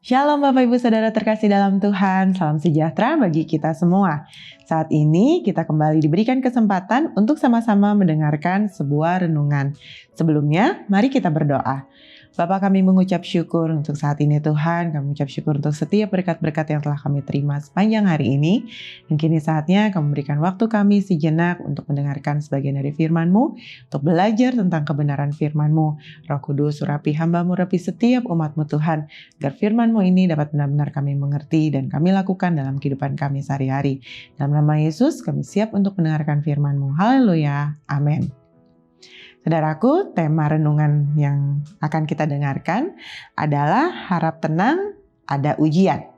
Shalom Bapak Ibu Saudara terkasih dalam Tuhan, salam sejahtera bagi kita semua. Saat ini kita kembali diberikan kesempatan untuk sama-sama mendengarkan sebuah renungan. Sebelumnya, mari kita berdoa. Bapa, kami mengucap syukur untuk saat ini Tuhan, kami mengucap syukur untuk setiap berkat-berkat yang telah kami terima sepanjang hari ini. Dan kini saatnya kami memberikan waktu kami sejenak untuk mendengarkan sebagian dari firman-Mu, untuk belajar tentang kebenaran firman-Mu. Roh Kudus, urapi hamba-Mu, urapi setiap umat-Mu Tuhan, agar firman-Mu ini dapat benar-benar kami mengerti dan kami lakukan dalam kehidupan kami sehari-hari. Dalam nama Yesus, kami siap untuk mendengarkan firman-Mu. Haleluya. Amin. Saudaraku, tema renungan yang akan kita dengarkan adalah harap tenang, ada ujian.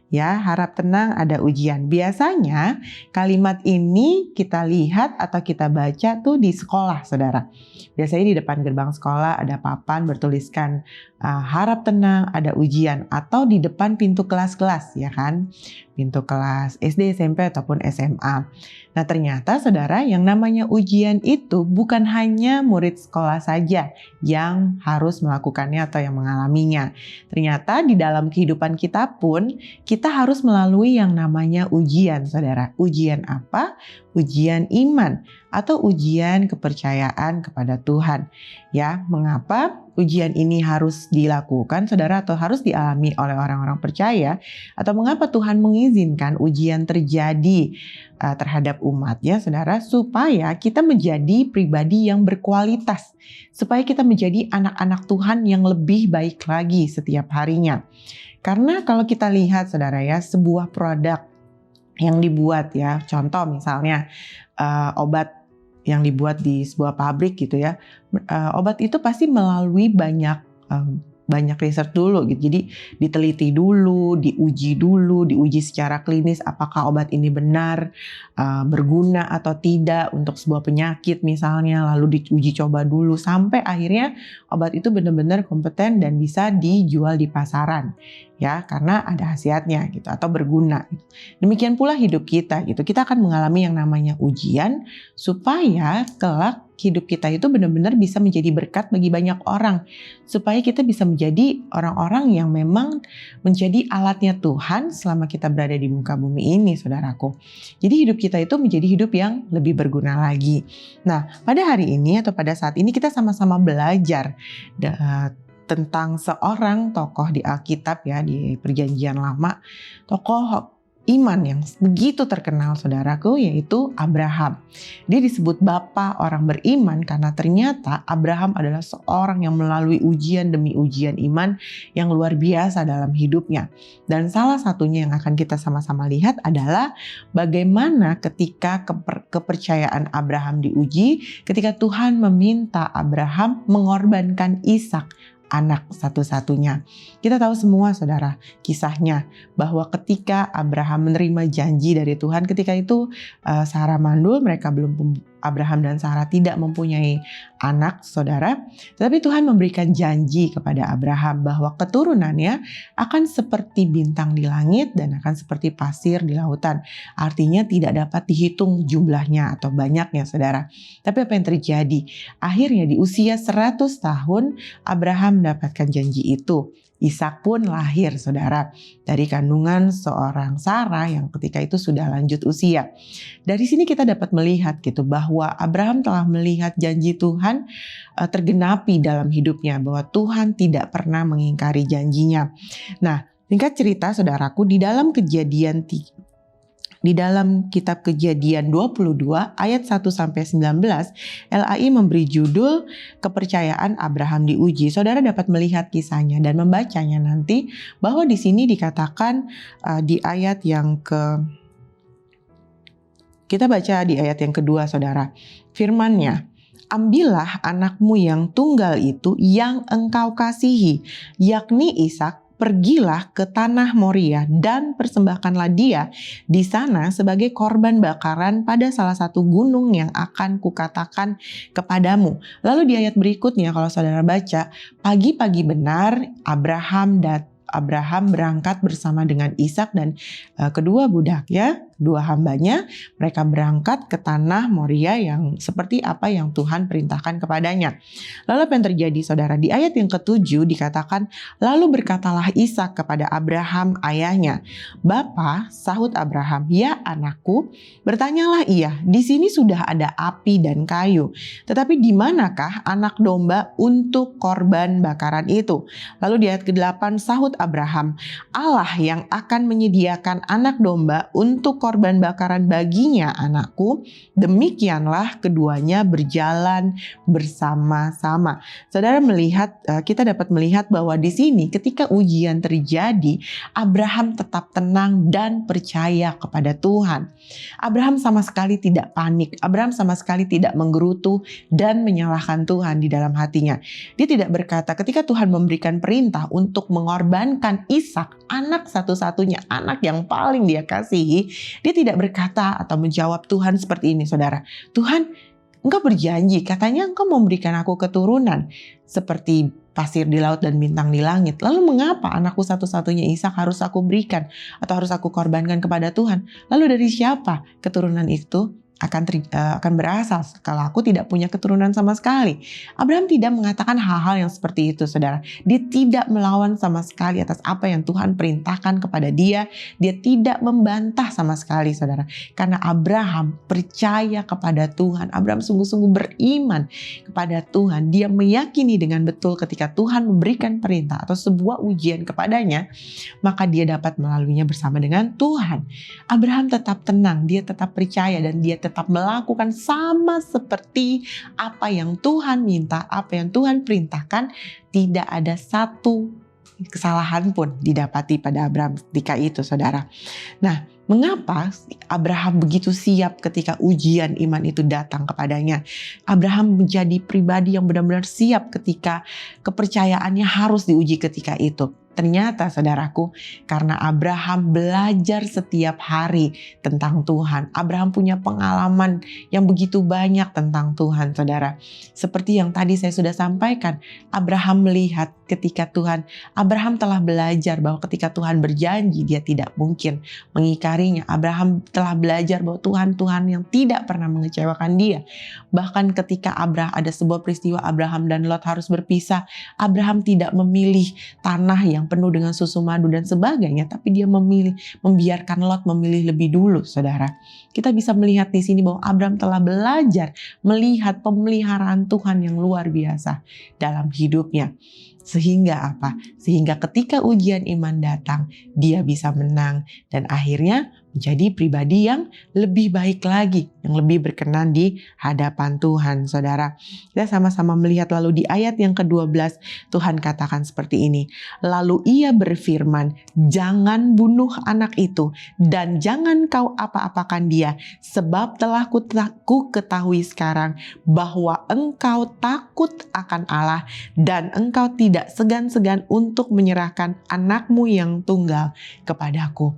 Ya, harap tenang, ada ujian. Biasanya kalimat ini kita lihat atau kita baca tuh di sekolah, saudara. Biasanya di depan gerbang sekolah ada papan bertuliskan harap tenang, ada ujian. Atau di depan pintu kelas-kelas, ya kan? Pintu kelas SD, SMP, ataupun SMA. Nah ternyata saudara, yang namanya ujian itu bukan hanya murid sekolah saja yang harus melakukannya atau yang mengalaminya. Ternyata di dalam kehidupan kita pun, kita harus melalui yang namanya ujian, saudara. Ujian apa? Ujian iman atau ujian kepercayaan kepada Tuhan. Ya, mengapa ujian ini harus dilakukan, saudara, atau harus dialami oleh orang-orang percaya? Atau mengapa Tuhan mengizinkan ujian terjadi terhadap umatnya, saudara, supaya kita menjadi pribadi yang berkualitas, supaya kita menjadi anak-anak Tuhan yang lebih baik lagi setiap harinya. Karena kalau kita lihat, saudara ya, sebuah produk yang dibuat ya, contoh misalnya obat yang dibuat di sebuah pabrik gitu ya, obat itu pasti melalui banyak riset dulu gitu. Jadi diteliti dulu, diuji secara klinis apakah obat ini benar, berguna atau tidak untuk sebuah penyakit misalnya, lalu diuji coba dulu sampai akhirnya obat itu benar-benar kompeten dan bisa dijual di pasaran. Ya, karena ada khasiatnya gitu atau berguna gitu. Demikian pula hidup kita gitu. Kita akan mengalami yang namanya ujian supaya kelak hidup kita itu benar-benar bisa menjadi berkat bagi banyak orang. Supaya kita bisa menjadi orang-orang yang memang menjadi alatnya Tuhan selama kita berada di muka bumi ini, saudaraku. Jadi hidup kita itu menjadi hidup yang lebih berguna lagi. Nah, pada hari ini atau pada saat ini kita sama-sama belajar tentang seorang tokoh di Alkitab ya, di Perjanjian Lama, tokoh iman yang begitu terkenal, saudaraku, yaitu Abraham. Dia disebut bapa orang beriman karena ternyata Abraham adalah seorang yang melalui ujian demi ujian iman yang luar biasa dalam hidupnya. Dan salah satunya yang akan kita sama-sama lihat adalah bagaimana ketika kepercayaan Abraham diuji, ketika Tuhan meminta Abraham mengorbankan Ishak, anak satu-satunya. Kita tahu semua, saudara, kisahnya bahwa ketika Abraham menerima janji dari Tuhan, ketika itu Sarah mandul, Abraham dan Sarah tidak mempunyai anak, saudara. Tetapi Tuhan memberikan janji kepada Abraham bahwa keturunannya akan seperti bintang di langit dan akan seperti pasir di lautan. Artinya tidak dapat dihitung jumlahnya atau banyaknya, saudara. Tapi apa yang terjadi? Akhirnya di usia 100 tahun Abraham mendapatkan janji itu. Ishak pun lahir, saudara, dari kandungan seorang Sarah yang ketika itu sudah lanjut usia. Dari sini kita dapat melihat gitu bahwa Abraham telah melihat janji Tuhan tergenapi dalam hidupnya, bahwa Tuhan tidak pernah mengingkari janjinya. Nah, singkat cerita, saudaraku, di dalam kitab Kejadian 22 ayat 1-19, LAI memberi judul Kepercayaan Abraham diuji. Saudara dapat melihat kisahnya dan membacanya nanti, bahwa di sini dikatakan di ayat yang kita baca di ayat yang kedua, saudara. Firman-Nya, ambillah anakmu yang tunggal itu yang engkau kasihi, yakni Ishak, pergilah ke tanah Moria dan persembahkanlah dia di sana sebagai korban bakaran pada salah satu gunung yang akan kukatakan kepadamu. Lalu di ayat berikutnya kalau saudara baca, pagi-pagi benar Abraham berangkat bersama dengan Ishak dan kedua budaknya, dua hambanya, mereka berangkat ke tanah Moria yang seperti apa yang Tuhan perintahkan kepadanya. Lalu apa yang terjadi saudara? Di ayat yang ke-7 dikatakan, lalu berkatalah Ishak kepada Abraham ayahnya, "Bapa," sahut Abraham, "Ya anakku." Bertanyalah ia, "Di sini sudah ada api dan kayu, tetapi di manakah anak domba untuk korban bakaran itu?" Lalu di ayat ke-8 sahut Abraham, "Allah yang akan menyediakan anak domba untuk korban bakaran baginya anakku." Demikianlah keduanya berjalan bersama-sama. Saudara melihat, kita dapat melihat bahwa di sini ketika ujian terjadi, Abraham tetap tenang dan percaya kepada Tuhan. Abraham sama sekali tidak panik, Abraham sama sekali tidak menggerutu dan menyalahkan Tuhan di dalam hatinya. Dia tidak berkata ketika Tuhan memberikan perintah untuk mengorbankan Ishak, anak satu-satunya, anak yang paling dia kasihi, dia tidak berkata atau menjawab Tuhan seperti ini saudara. "Tuhan, Engkau berjanji, katanya Engkau memberikan aku keturunan seperti pasir di laut dan bintang di langit. Lalu mengapa anakku satu-satunya Ishak harus aku berikan atau harus aku korbankan kepada Tuhan? Lalu dari siapa keturunan itu akan berasal kalau aku tidak punya keturunan sama sekali?" Abraham tidak mengatakan hal-hal yang seperti itu saudara. Dia tidak melawan sama sekali atas apa yang Tuhan perintahkan kepada dia. Dia tidak membantah sama sekali saudara. Karena Abraham percaya kepada Tuhan. Abraham sungguh-sungguh beriman kepada Tuhan. Dia meyakini dengan betul ketika Tuhan memberikan perintah atau sebuah ujian kepadanya, maka dia dapat melaluinya bersama dengan Tuhan. Abraham tetap tenang, dia tetap percaya dan dia tetap melakukan sama seperti apa yang Tuhan minta, apa yang Tuhan perintahkan. Tidak ada satu kesalahan pun didapati pada Abraham ketika itu saudara. Nah, mengapa Abraham begitu siap ketika ujian iman itu datang kepadanya? Abraham menjadi pribadi yang benar-benar siap ketika kepercayaannya harus diuji ketika itu. Ternyata saudaraku, karena Abraham belajar setiap hari tentang Tuhan. Abraham punya pengalaman yang begitu banyak tentang Tuhan saudara. Seperti yang tadi saya sudah sampaikan, Abraham melihat ketika Abraham telah belajar bahwa ketika Tuhan berjanji dia tidak mungkin mengingkarinya. Abraham telah belajar bahwa Tuhan yang tidak pernah mengecewakan dia. Bahkan ketika ada sebuah peristiwa Abraham dan Lot harus berpisah, Abraham tidak memilih tanah yang penuh dengan susu madu dan sebagainya, tapi dia membiarkan Lot memilih lebih dulu saudara. Kita bisa melihat di sini bahwa Abraham telah belajar melihat pemeliharaan Tuhan yang luar biasa dalam hidupnya. Sehingga apa? Sehingga ketika ujian iman datang, dia bisa menang dan akhirnya menjadi pribadi yang lebih baik lagi, yang lebih berkenan di hadapan Tuhan, saudara. Kita sama-sama melihat lalu di ayat yang ke-12, Tuhan katakan seperti ini. Lalu ia berfirman, "Jangan bunuh anak itu dan jangan kau apa-apakan dia, sebab telah ku ketahui sekarang bahwa engkau takut akan Allah dan engkau tidak segan-segan untuk menyerahkan anakmu yang tunggal kepadaku."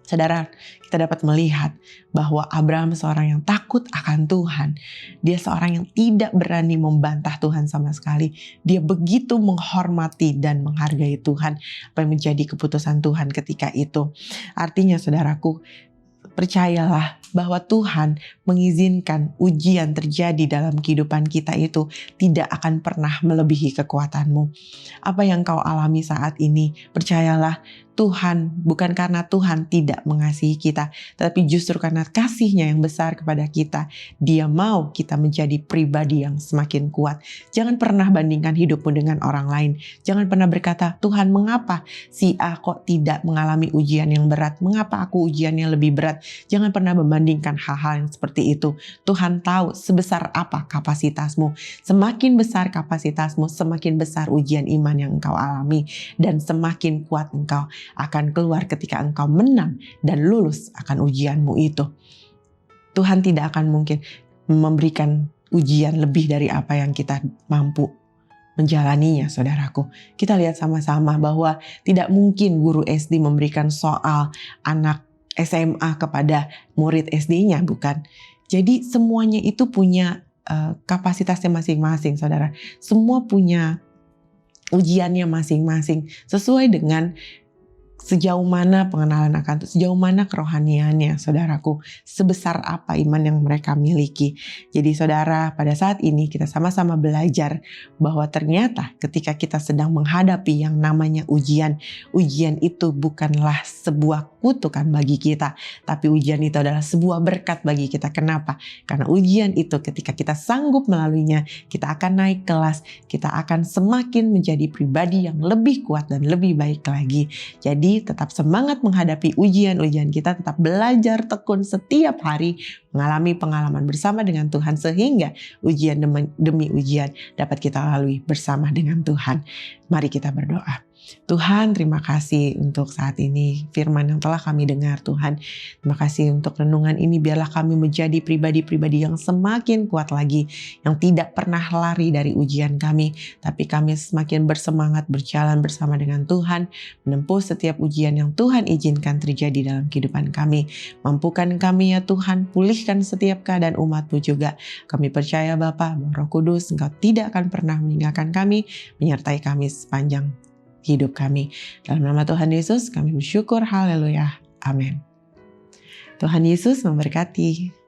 Saudara, kita dapat melihat bahwa Abraham seorang yang takut akan Tuhan. Dia seorang yang tidak berani membantah Tuhan sama sekali. Dia begitu menghormati dan menghargai Tuhan, apa yang menjadi keputusan Tuhan ketika itu. Artinya saudaraku, percayalah bahwa Tuhan mengizinkan ujian terjadi dalam kehidupan kita itu tidak akan pernah melebihi kekuatanmu. Apa yang kau alami saat ini, percayalah Tuhan, bukan karena Tuhan tidak mengasihi kita, tapi justru karena kasih-Nya yang besar kepada kita, Dia mau kita menjadi pribadi yang semakin kuat. Jangan pernah bandingkan hidupmu dengan orang lain. Jangan pernah berkata, "Tuhan, mengapa si A kok tidak mengalami ujian yang berat? Mengapa aku ujiannya lebih berat?" Jangan pernah membandingkan hal-hal yang seperti itu. Tuhan tahu sebesar apa kapasitasmu. Semakin besar kapasitasmu, semakin besar ujian iman yang engkau alami, dan semakin kuat engkau akan keluar ketika engkau menang dan lulus akan ujianmu itu. Tuhan tidak akan mungkin memberikan ujian lebih dari apa yang kita mampu menjalaninya, saudaraku. Kita lihat sama-sama bahwa tidak mungkin guru SD memberikan soal anak SMA kepada murid SD-nya, bukan? Jadi semuanya itu punya kapasitasnya masing-masing, saudara. Semua punya ujiannya masing-masing sesuai dengan sejauh mana pengenalan akan Tuhan, sejauh mana kerohaniannya, saudaraku, sebesar apa iman yang mereka miliki. Jadi saudara, pada saat ini kita sama-sama belajar bahwa ternyata ketika kita sedang menghadapi yang namanya ujian, ujian itu bukanlah sebuah kutukan bagi kita, tapi ujian itu adalah sebuah berkat bagi kita. Kenapa? Karena ujian itu ketika kita sanggup melaluinya, kita akan naik kelas, kita akan semakin menjadi pribadi yang lebih kuat dan lebih baik lagi. Jadi tetap semangat menghadapi ujian-ujian kita, tetap belajar tekun setiap hari, mengalami pengalaman bersama dengan Tuhan sehingga ujian demi ujian dapat kita lalui bersama dengan Tuhan. Mari kita berdoa. Tuhan, terima kasih untuk saat ini firman yang telah kami dengar, Tuhan. Terima kasih untuk renungan ini, biarlah kami menjadi pribadi-pribadi yang semakin kuat lagi, yang tidak pernah lari dari ujian kami, tapi kami semakin bersemangat berjalan bersama dengan Tuhan, menempuh setiap ujian yang Tuhan izinkan terjadi dalam kehidupan kami. Mampukan kami ya Tuhan, pulihkan setiap keadaan umat-Mu juga. Kami percaya Bapa, bahwa Roh Kudus Engkau tidak akan pernah meninggalkan kami, menyertai kami sepanjang hidup kami. Dalam nama Tuhan Yesus kami bersyukur, haleluya, amin. Tuhan Yesus memberkati.